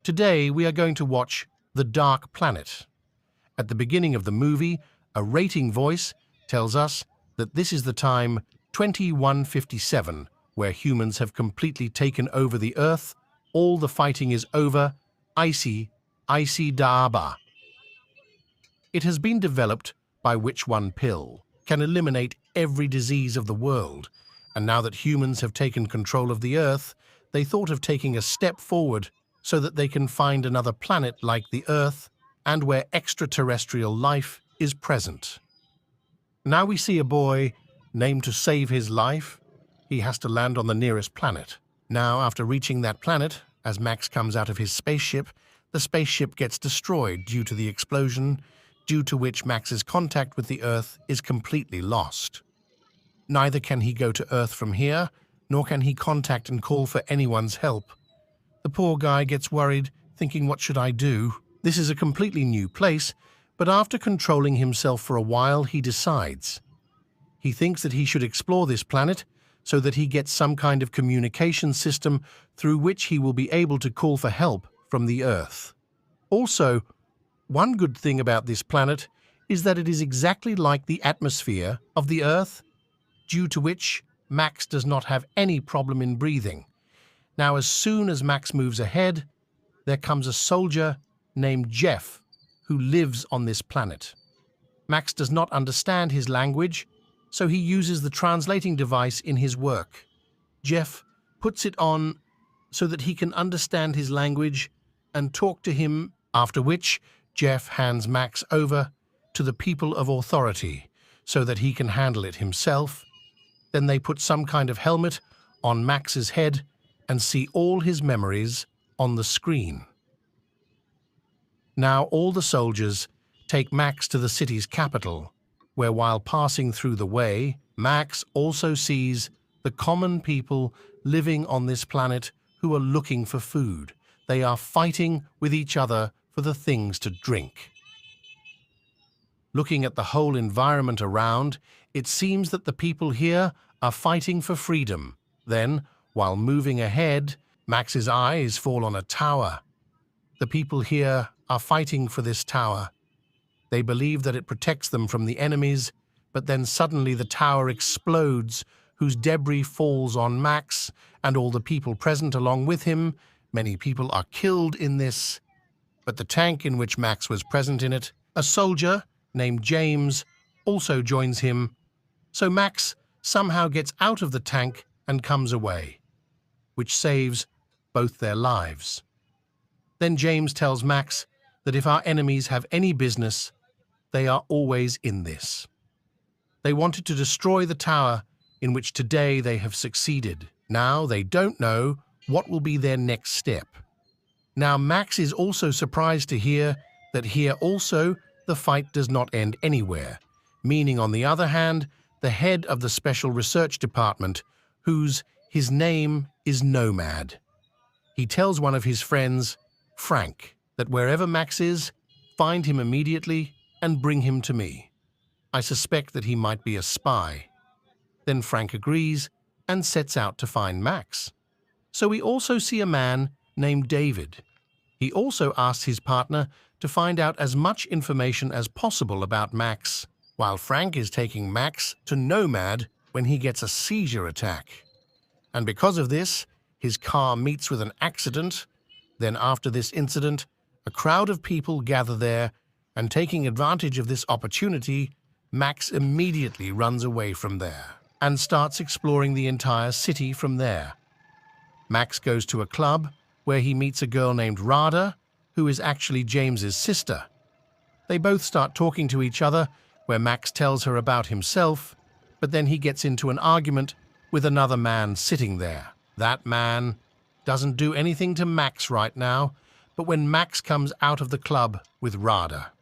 Today we are going to watch The Dark Planet. At the beginning of the movie, a rating voice tells us that this is the time 2157, where humans have completely taken over the Earth, all the fighting is over, icy Daaba. It has been developed by which one pill can eliminate every disease of the world, and now that humans have taken control of the Earth, they thought of taking a step forward so that they can find another planet like the Earth and where extraterrestrial life is present. Now we see a boy named to save his life. He has to land on the nearest planet. Now, after reaching that planet, as Max comes out of his spaceship, the spaceship gets destroyed due to the explosion, due to which Max's contact with the Earth is completely lost. Neither can he go to Earth from here, nor can he contact and call for anyone's help. The poor guy gets worried, thinking, what should I do? This is a completely new place, but after controlling himself for a while, he decides. He thinks that he should explore this planet so that he gets some kind of communication system through which he will be able to call for help from the Earth. Also, one good thing about this planet is that it is exactly like the atmosphere of the Earth, due to which Max does not have any problem in breathing. Now, as soon as Max moves ahead, there comes a soldier named Jeff who lives on this planet. Max does not understand his language, so he uses the translating device in his work. Jeff puts it on so that he can understand his language and talk to him, after which Jeff hands Max over to the people of authority so that he can handle it himself. Then they put some kind of helmet on Max's head and see all his memories on the screen. Now all the soldiers take Max to the city's capital, where while passing through the way, Max also sees the common people living on this planet who are looking for food. They are fighting with each other for the things to drink. Looking at the whole environment around, it seems that the people here are fighting for freedom. Then, while moving ahead, Max's eyes fall on a tower. The people here are fighting for this tower. They believe that it protects them from the enemies, but then suddenly the tower explodes, whose debris falls on Max and all the people present along with him. Many people are killed in this, but the tank in which Max was present in it, a soldier named James, also joins him, so Max somehow gets out of the tank and comes away, which saves both their lives. Then James tells Max that if our enemies have any business, they are always in this. They wanted to destroy the tower in which today they have succeeded. Now they don't know what will be their next step. Now Max is also surprised to hear that here also the fight does not end anywhere, meaning on the other hand, the head of the Special Research Department, his name is Nomad. He tells one of his friends, Frank, that wherever Max is, find him immediately and bring him to me. I suspect that he might be a spy. Then Frank agrees and sets out to find Max. So we also see a man named David. He also asks his partner to find out as much information as possible about Max, while Frank is taking Max to Nomad when he gets a seizure attack. And because of this, his car meets with an accident. Then after this incident, a crowd of people gather there, and taking advantage of this opportunity, Max immediately runs away from there and starts exploring the entire city from there. Max goes to a club where he meets a girl named Rada, who is actually James's sister. They both start talking to each other, where Max tells her about himself, but then he gets into an argument with another man sitting there. That man doesn't do anything to Max right now, but when Max comes out of the club with Rada.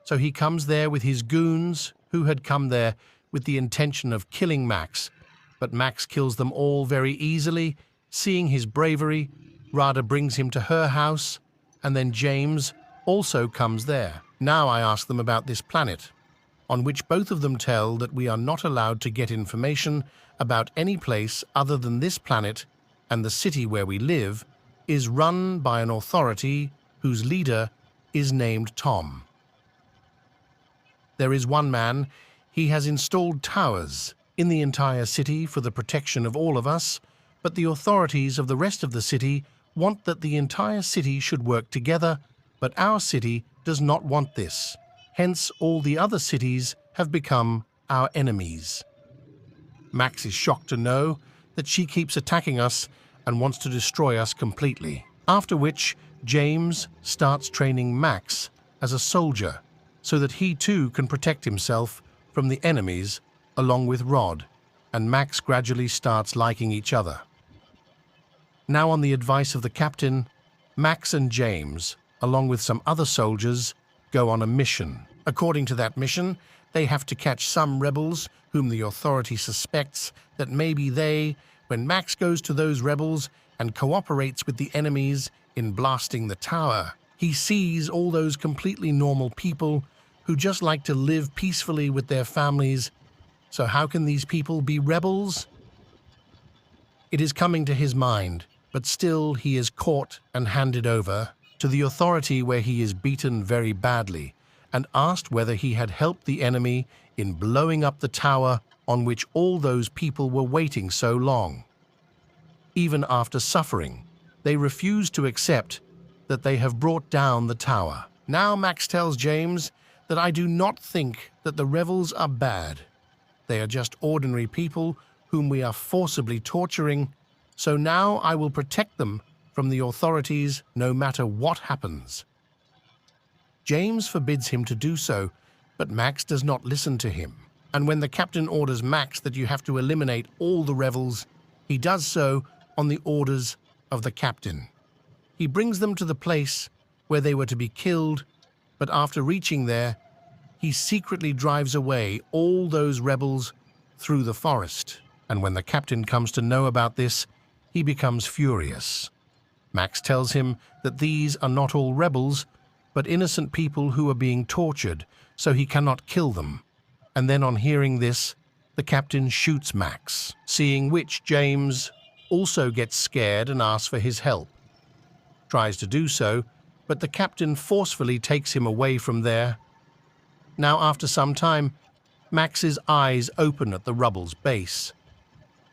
So he comes there with his goons, who had come there with the intention of killing Max, but Max kills them all very easily. Seeing his bravery, Rada brings him to her house, and then James also comes there. Now I ask them about this planet, on which both of them tell that we are not allowed to get information about any place other than this planet and the city where we live, is run by an authority whose leader is named Tom. There is one man. He has installed towers in the entire city for the protection of all of us, but the authorities of the rest of the city want that the entire city should work together, but our city does not want this. Hence, all the other cities have become our enemies. Max is shocked to know that she keeps attacking us and wants to destroy us completely. After which, James starts training Max as a soldier so that he too can protect himself from the enemies along with Rod, and Max gradually starts liking each other. Now, on the advice of the captain, Max and James, along with some other soldiers, go on a mission. According to that mission, they have to catch some rebels whom the authority suspects that maybe they, when Max goes to those rebels and cooperates with the enemies in blasting the tower, he sees all those completely normal people who just like to live peacefully with their families. So how can these people be rebels? It is coming to his mind, but still he is caught and handed over to the authority, where he is beaten very badly and asked whether he had helped the enemy in blowing up the tower on which all those people were waiting so long. Even after suffering, they refuse to accept that they have brought down the tower. Now Max tells James that I do not think that the rebels are bad. They are just ordinary people whom we are forcibly torturing, so now I will protect them from the authorities no matter what happens. James forbids him to do so, but Max does not listen to him. And when the captain orders Max that you have to eliminate all the rebels, he does so on the orders of the captain. He brings them to the place where they were to be killed, but after reaching there, he secretly drives away all those rebels through the forest. And when the captain comes to know about this, he becomes furious. Max tells him that these are not all rebels, but innocent people who are being tortured, so he cannot kill them. And then on hearing this, the captain shoots Max, seeing which James also gets scared and asks for his help. Tries to do so, but the captain forcefully takes him away from there. Now, after some time, Max's eyes open at the rubble's base.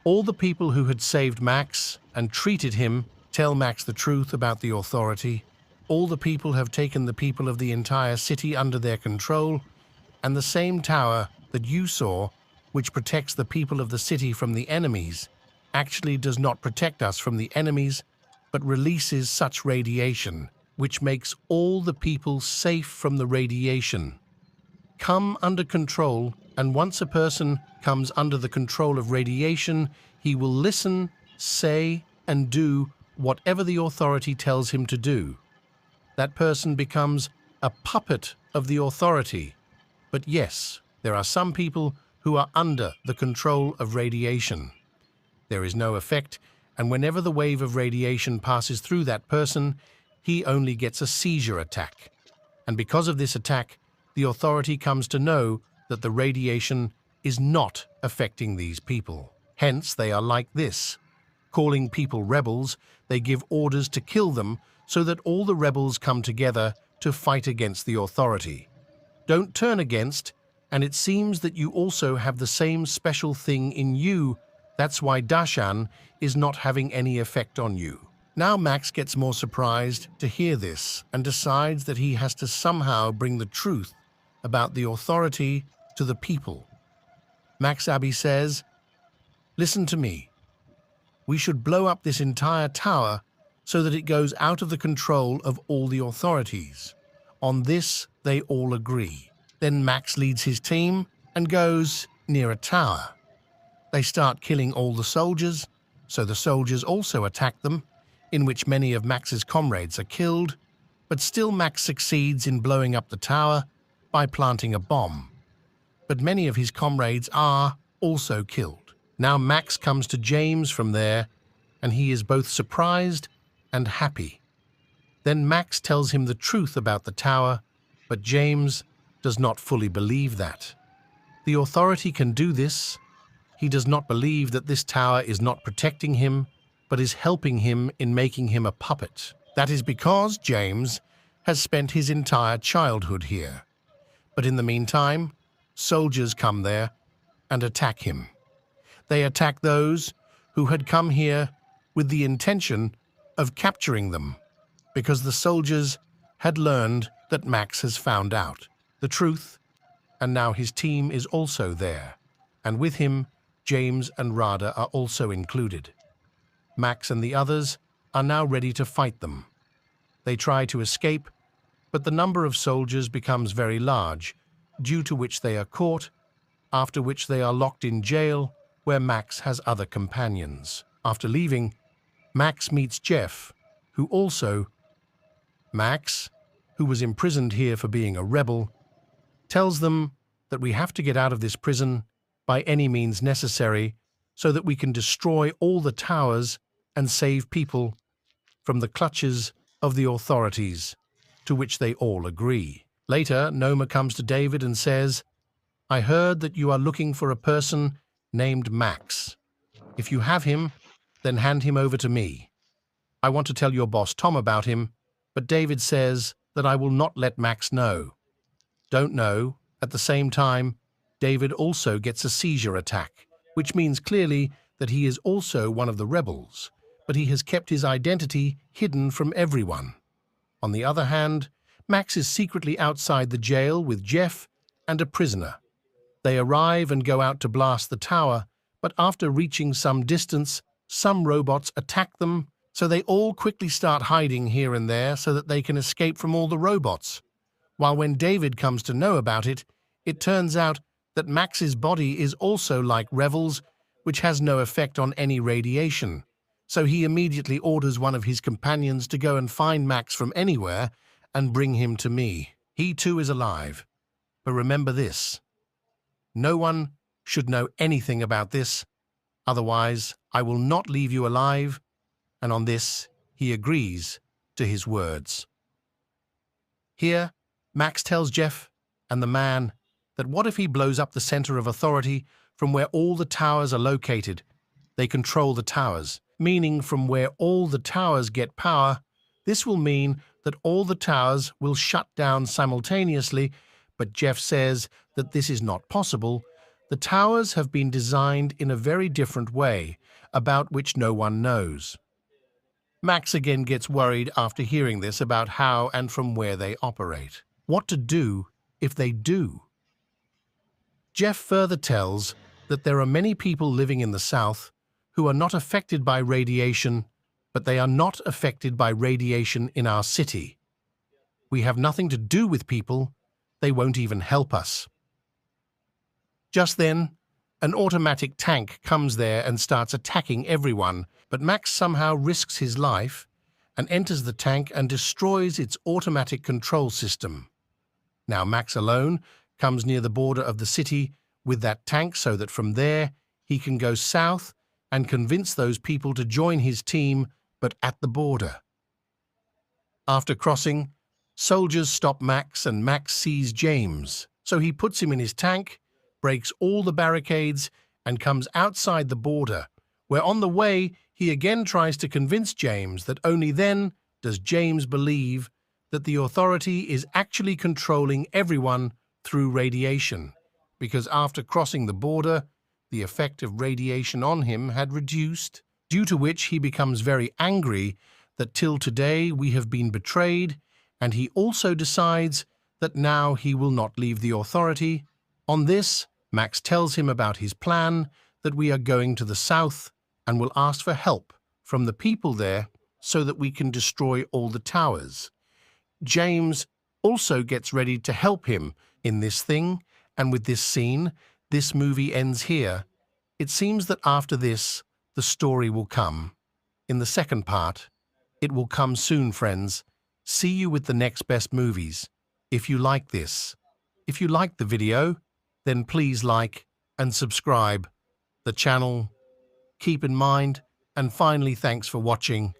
All the people who had saved Max and treated him tell Max the truth about the authority. All the people have taken the people of the entire city under their control, and the same tower that you saw, which protects the people of the city from the enemies, actually does not protect us from the enemies, but releases such radiation, which makes all the people safe from the radiation. Come under control, and once a person comes under the control of radiation, he will listen, say, and do whatever the authority tells him to do. That person becomes a puppet of the authority. But yes, there are some people who are under the control of radiation. There is no effect, and whenever the wave of radiation passes through that person, he only gets a seizure attack. And because of this attack, the authority comes to know that the radiation is not affecting these people. Hence, they are like this. Calling people rebels, they give orders to kill them so that all the rebels come together to fight against the authority. Don't turn against, and it seems that you also have the same special thing in you. That's why Dashan is not having any effect on you. Now Max gets more surprised to hear this and decides that he has to somehow bring the truth about the authority to the people. Max Abbey says, "Listen to me. We should blow up this entire tower so that it goes out of the control of all the authorities." On this, they all agree. Then Max leads his team and goes near a tower. They start killing all the soldiers, so the soldiers also attack them, in which many of Max's comrades are killed, but still Max succeeds in blowing up the tower by planting a bomb. But many of his comrades are also killed. Now Max comes to James from there, and he is both surprised and happy. Then Max tells him the truth about the tower, but James does not fully believe that. The authority can do this. He does not believe that this tower is not protecting him, but is helping him in making him a puppet. That is because James has spent his entire childhood here. But in the meantime, soldiers come there and attack him. They attack those who had come here with the intention of capturing them, because the soldiers had learned that Max has found out the truth, and now his team is also there, and with him, James and Rada are also included. Max and the others are now ready to fight them. They try to escape, but the number of soldiers becomes very large, due to which they are caught, after which they are locked in jail, where Max has other companions. After leaving, Max meets Jeff, Max, who was imprisoned here for being a rebel, tells them that we have to get out of this prison by any means necessary so that we can destroy all the towers and save people from the clutches of the authorities, to which they all agree. Later, Noma comes to David and says, "I heard that you are looking for a person named Max. If you have him, then hand him over to me. I want to tell your boss Tom about him, but David says that I will not let Max know." Don't know, at the same time, David also gets a seizure attack, which means clearly that he is also one of the rebels, but he has kept his identity hidden from everyone. On the other hand, Max is secretly outside the jail with Jeff and a prisoner. They arrive and go out to blast the tower, but after reaching some distance, some robots attack them, so they all quickly start hiding here and there so that they can escape from all the robots. While when David comes to know about it, it turns out that Max's body is also like Revel's, which has no effect on any radiation. So he immediately orders one of his companions to go and find Max from anywhere and bring him to me. He too is alive. But remember this: no one should know anything about this, otherwise I will not leave you alive, and on this he agrees to his words. Here, Max tells Jeff and the man that what if he blows up the center of authority from where all the towers are located? They control the towers, meaning from where all the towers get power. This will mean that all the towers will shut down simultaneously, but Jeff says that this is not possible. The towers have been designed in a very different way, about which no one knows. Max again gets worried after hearing this about how and from where they operate. What to do if they do? Jeff further tells that there are many people living in the South who are not affected by radiation, but they are not affected by radiation in our city. We have nothing to do with people. They won't even help us. Just then, an automatic tank comes there and starts attacking everyone, but Max somehow risks his life and enters the tank and destroys its automatic control system. Now Max alone comes near the border of the city with that tank so that from there he can go south and convince those people to join his team, but at the border. After crossing, soldiers stop Max and Max sees James, so he puts him in his tank, breaks all the barricades, and comes outside the border, where on the way he again tries to convince James that only then does James believe that the authority is actually controlling everyone through radiation, because after crossing the border, the effect of radiation on him had reduced, due to which he becomes very angry that till today we have been betrayed, and he also decides that now he will not leave the authority. On this, Max tells him about his plan, that we are going to the south and will ask for help from the people there so that we can destroy all the towers. James also gets ready to help him in this thing, and with this scene, this movie ends here. It seems that after this, the story will come. In the second part, it will come soon, friends. See you with the next best movies. If you like this, if you liked the video, then please like and subscribe the channel. Keep in mind, and finally, thanks for watching.